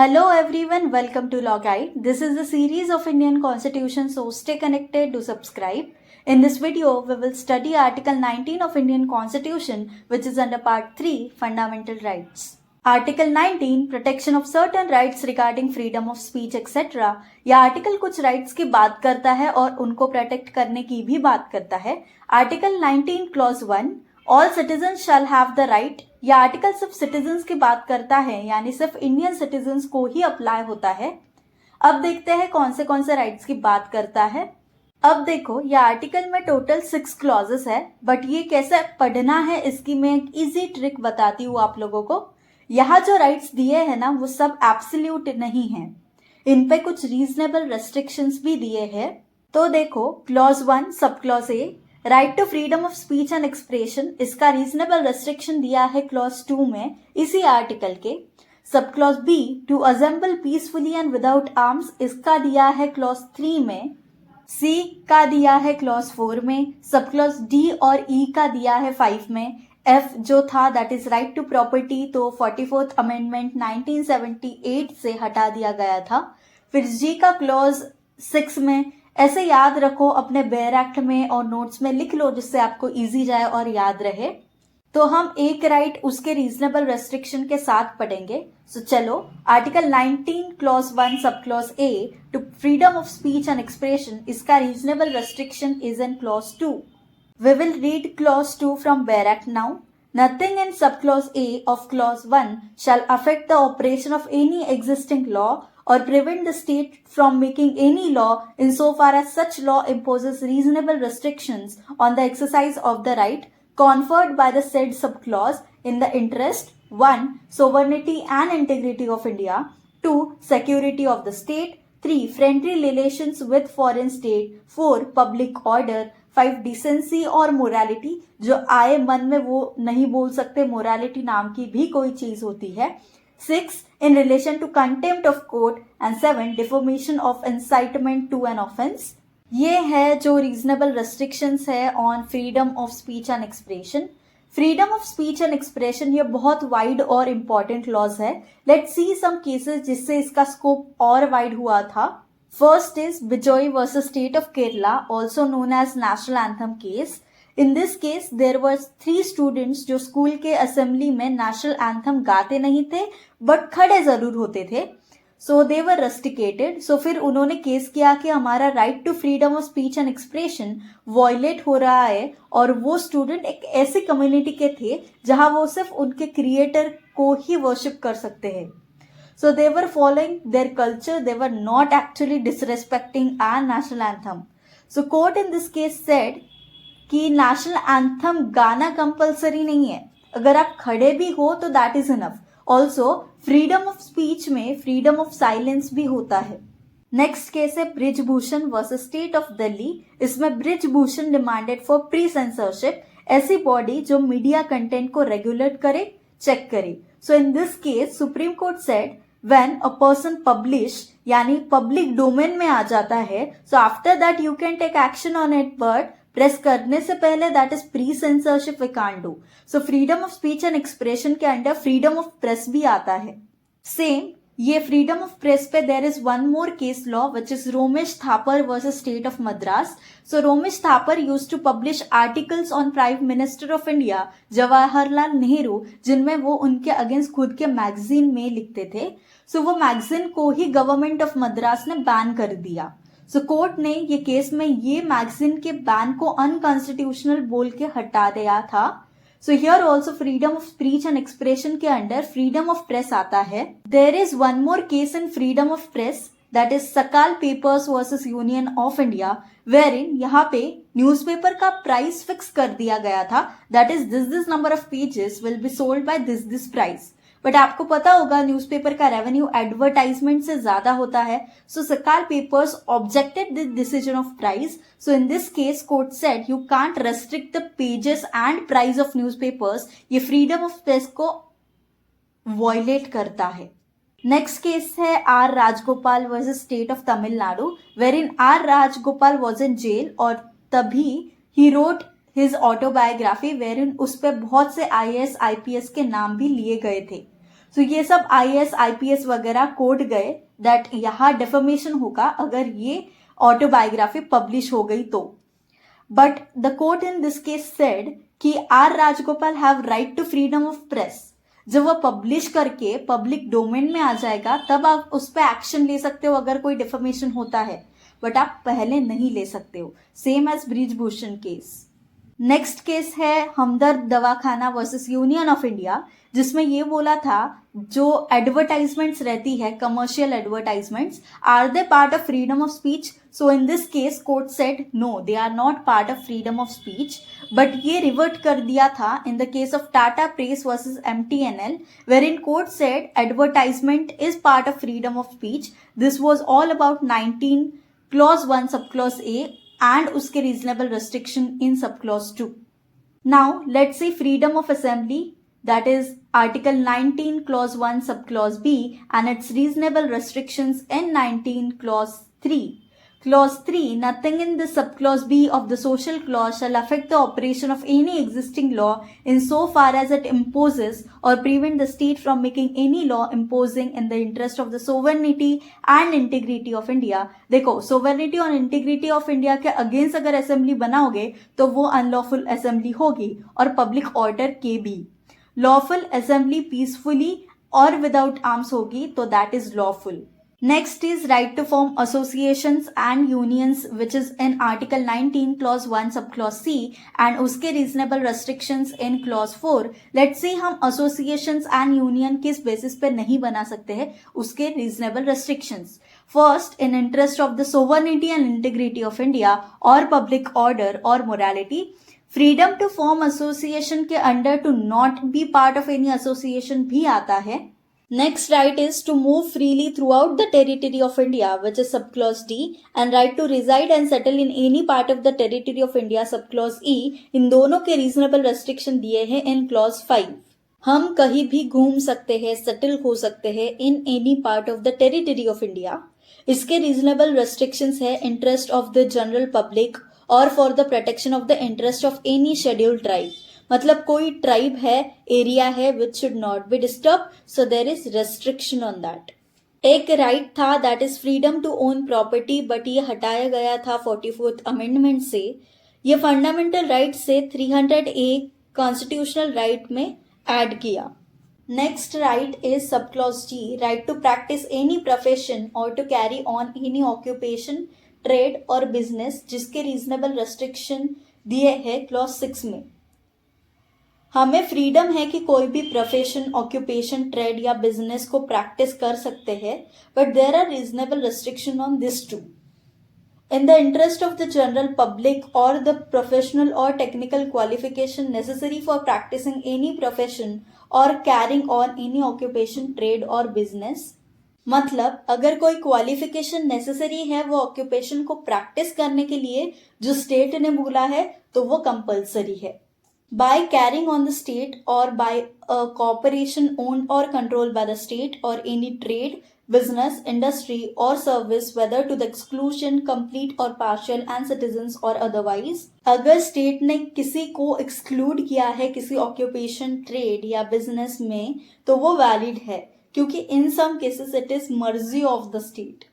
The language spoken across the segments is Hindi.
Hello everyone, welcome to Law Guide. This is a series of Indian Constitution, so stay connected to subscribe. In this video, we will study Article 19 of Indian Constitution, which is under Part 3, Fundamental Rights. Article 19, Protection of certain rights regarding freedom of speech etc. यह आर्टिकल कुछ राइट्स की बात करता है और उनको प्रोटेक्ट करने की भी बात करता है. Article 19 clause 1, all citizen shall have the right. यह आर्टिकल सिर्फ सिटीजन्स की बात करता है, यानी सिर्फ इंडियन सिटीजन्स को ही अप्लाई होता है. अब देखते हैं कौन से राइट्स की बात करता है. अब देखो, यह आर्टिकल में टोटल 6 क्लॉजेस है, बट ये कैसे पढ़ना है इसकी मैं एक इजी ट्रिक बताती हूँ आप लोगों को. यहाँ जो राइट्स दिए हैं ना, वो सब एब्सोल्यूट नहीं है. इन पे कुछ रीजनेबल रेस्ट्रिक्शंस भी दिए हैं. तो देखो, clause 1 sub clause A, right to freedom of speech and expression, इसका रीजनेबल रेस्ट्रिक्शन दिया है क्लॉज 2 में इसी आर्टिकल के. Sub clause B, to assemble peacefully and without arms, इसका दिया है क्लॉज 3 में. सी का दिया है क्लॉज 4 में. सब क्लॉज डी और ई का दिया है 5 में. एफ जो था that is right to property, तो 44th अमेंडमेंट 1978 से हटा दिया गया था. फिर जी का क्लॉज 6 में. ऐसे याद रखो, अपने बेयर एक्ट में और नोट्स में लिख लो जिससे आपको इजी जाए और याद रहे. तो हम एक राइट उसके रीजनेबल रेस्ट्रिक्शन के साथ पढ़ेंगे. सो चलो, article 19 clause 1 sub clause A, to freedom of speech and expression, इसका reasonable restriction is in clause 2. We will read clause 2 from Bare Act now. Nothing in subclause A of clause 1 shall affect the operation of any existing law or prevent the state from making any law insofar as such law imposes reasonable restrictions on the exercise of the right conferred by the said subclause in the interest 1. Sovereignty and integrity of India, 2. Security of the state, 3. Friendly relations with foreign state, 4. Public order, 5. Decency और मोरालिटी, जो आए मन में वो नहीं बोल सकते, मोरालिटी नाम की भी कोई चीज होती है. 6. In relation to contempt of court and 7. Deformation of incitement to an offence. ये है जो रीजनेबल रेस्ट्रिक्शंस है on freedom of speech and expression. Freedom of speech and expression ये बहुत वाइड और इम्पॉर्टेंट लॉज है. लेट्स सी सम केसेस जिससे इसका स्कोप और वाइड हुआ था. First is Bijoy versus State of Kerala, also known as National Anthem case. In this case, there were 3 students जो स्कूल के असेंबली में नेशनल एंथम गाते नहीं थे बट खड़े जरूर होते थे. सो दे वर रस्टिकेटेड. सो फिर उन्होंने केस किया कि हमारा right to freedom of speech and expression violate हो रहा है, और वो स्टूडेंट एक ऐसी कम्युनिटी के थे जहां वो सिर्फ उनके क्रिएटर को ही वर्शिप कर सकते हैं. So they were following their culture, they were not actually disrespecting our national anthem. So court in this case said कि national anthem गाना compulsory नहीं है, अगर आप खड़े भी हो तो that is enough. Also freedom of speech में freedom of silence भी होता है. नेक्स्ट केस है Brijbhushan versus state of Delhi. इसमें Brijbhushan demanded for pre censorship, ऐसी बॉडी जो मीडिया कंटेंट को रेगुलेट करे, चेक करे. So in this case supreme court said when a person publish, यानी पब्लिक डोमेन में आ जाता है, so after that you can take action on it, but press करने से पहले that is pre censorship we can't do. So freedom of speech and expression के अंडर freedom of press भी आता है. सेम ये फ्रीडम ऑफ प्रेस पे there is one more case law which is Romesh Thapar versus state of Madras. So Romesh Thapar used to publish articles on prime minister of India Jawaharlal Nehru, जिनमें वो उनके अगेंस्ट खुद के मैगजीन में लिखते थे. सो वो मैगजीन को ही गवर्नमेंट ऑफ मद्रास ने बैन कर दिया. सो कोर्ट ने ये केस में ये मैगजीन के बैन को अनकॉन्स्टिट्यूशनल बोल के हटा दिया था. So here also freedom of speech and expression के अंडर फ्रीडम ऑफ प्रेस आता है. There is one more case in freedom of press, that is Sakal papers versus union of India, wherein यहाँ पे न्यूज़पेपर का प्राइस फिक्स कर दिया गया था, that is this number of pages will be sold by this price. But आपको पता होगा न्यूज़पेपर का रेवेन्यू एडवर्टाइजमेंट से ज्यादा होता है. So Sakal papers objected this decision of price. So in this case court said you can't restrict the pages and price of newspapers. ये फ्रीडम ऑफ प्रेस को वॉयलेट करता है. नेक्स्ट केस है R Rajagopal versus state of Tamil Nadu, wherein R Rajagopal was in jail, और तभी ही रोट हिज ऑटोबायोग्राफी वेरिन उस पे बहुत से IAS IPS के नाम भी लिए गए थे. सो ये सब IAS IPS वगैरह कोड गए दैट यहाँ डिफेमेशन होगा अगर ये ऑटोबायोग्राफी पब्लिश हो गई तो. But the court in this case said कि R Rajagopal have right to freedom of press. जब वो पब्लिश करके पब्लिक डोमेन में आ जाएगा तब आप उस पर एक्शन ले सकते हो अगर कोई डिफेमेशन होता है, बट आप पहले नहीं ले सकते हो. Same as Brij Bhushan case. Next case है हमदर्द दवाखाना वर्सेस यूनियन ऑफ इंडिया, जिसमें ये बोला था जो एडवर्टाइजमेंट्स रहती है, commercial advertisements, are they part of freedom of speech. So in this case court said no, they are not part of freedom of speech. But ये रिवर्ट कर दिया था in the case of Tata press versus MTNL, wherein court said advertisement is part of freedom of speech. This was all about 19 clause 1 subclause A and उसके reasonable restriction in subclause 2. Now let's see freedom of assembly, that is article 19 clause 1 subclause B and its reasonable restrictions in 19 clause 3. Clause 3, nothing in the subclause B of the social clause shall affect the operation of any existing law in so far as it imposes or prevent the state from making any law imposing in the interest of the sovereignty and integrity of India. देखो, sovereignty और integrity of India के against अगर assembly बनाओगे तो वो unlawful assembly होगी, और public order के भी. Lawful assembly peacefully और without arms होगी तो that is lawful. Next is right to form associations and unions, which is in article 19 clause 1 subclause C and उसके reasonable restrictions in clause 4. Let's see हम associations and union किस basis पे नहीं बना सकते हैं, उसके reasonable restrictions. First, in interest of the sovereignty and integrity of India or public order or morality, freedom to form association के under to not be part of any association भी आता है. Next right is to move freely throughout the territory of India, which is subclause D, and right to reside and settle in any part of the territory of India, subclause E. इन दोनों के reasonable restriction दिए हैं in clause 5. हम कहीं भी घूम सकते हैं, सेटल हो सकते हैं in any part of the territory of India. इसके reasonable restrictions है interest of the general public or for the protection of the interest of any scheduled tribe. मतलब कोई ट्राइब है, एरिया है which should not be disturb, so there is restriction on that. एक राइट था that is freedom to own property, but ये हटाया गया था 44th अमेंडमेंट से. ये फंडामेंटल राइट से 300A कॉन्स्टिट्यूशनल राइट में ऐड किया. Next right is subclause G, right to practice any profession और to carry on any occupation, trade और बिजनेस, जिसके रीजनेबल रेस्ट्रिक्शन दिए हैं क्लॉज 6 में. हमें फ्रीडम है कि कोई भी प्रोफेशन, ऑक्यूपेशन, ट्रेड या बिजनेस को प्रैक्टिस कर सकते हैं, but there are reasonable restriction on this too. In the interest of the general public और द प्रोफेशनल और technical qualification necessary for practising any profession और carrying on any occupation, trade और बिजनेस. मतलब अगर कोई क्वालिफिकेशन नेसेसरी है वो ऑक्यूपेशन को प्रैक्टिस करने के लिए जो स्टेट ने बोला है तो वो कंपल्सरी है. By carrying on the state or by a corporation owned or controlled by the state or any trade, business, industry or service, whether to the exclusion, complete or partial and citizens or otherwise. अगर स्टेट ने किसी को एक्सक्लूड किया है किसी ऑक्यूपेशन, ट्रेड या बिजनेस में तो वो वैलिड है, क्योंकि इन सम केसेस इट इज मर्जी of the state.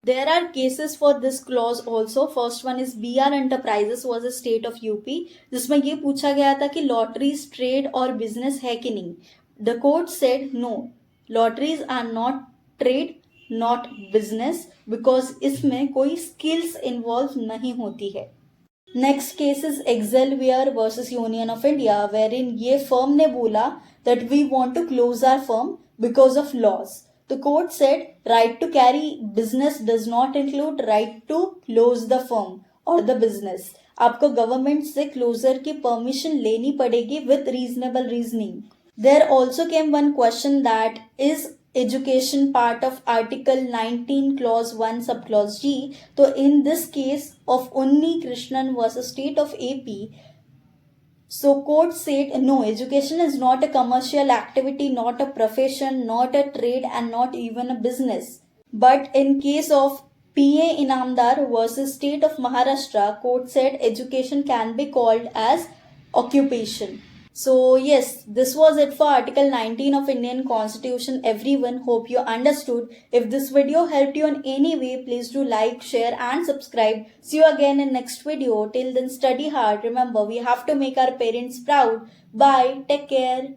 There are cases for this clause also. First one is BR Enterprises was a state of UP, जिसमें ये पूछा गया था कि लॉटरीज ट्रेड और बिजनेस है कि नहीं. The court said no, lotteries are not trade, not business, because इसमें कोई skills involve नहीं होती है. Next case is Excelwear versus Union of India, wherein ये firm ने बोला that we want to close our firm because of laws. The court said right to carry business does not include right to close the firm or the business. आपको गवर्नमेंट से क्लोजर की परमिशन लेनी पड़ेगी with reasonable reasoning. There also came one question that is education part of article 19 clause 1 subclause G. तो in this case of Unni Krishnan versus state of AP, so court said no, education is not a commercial activity, not a profession, not a trade and not even a business. But in case of PA Inamdar versus state of Maharashtra, court said education can be called as occupation. So yes, this was it for Article 19 of Indian Constitution. Everyone, hope you understood. If this video helped you in any way, please do like, share and subscribe. See you again in next video. Till then, study hard. Remember, we have to make our parents proud. Bye. Take care.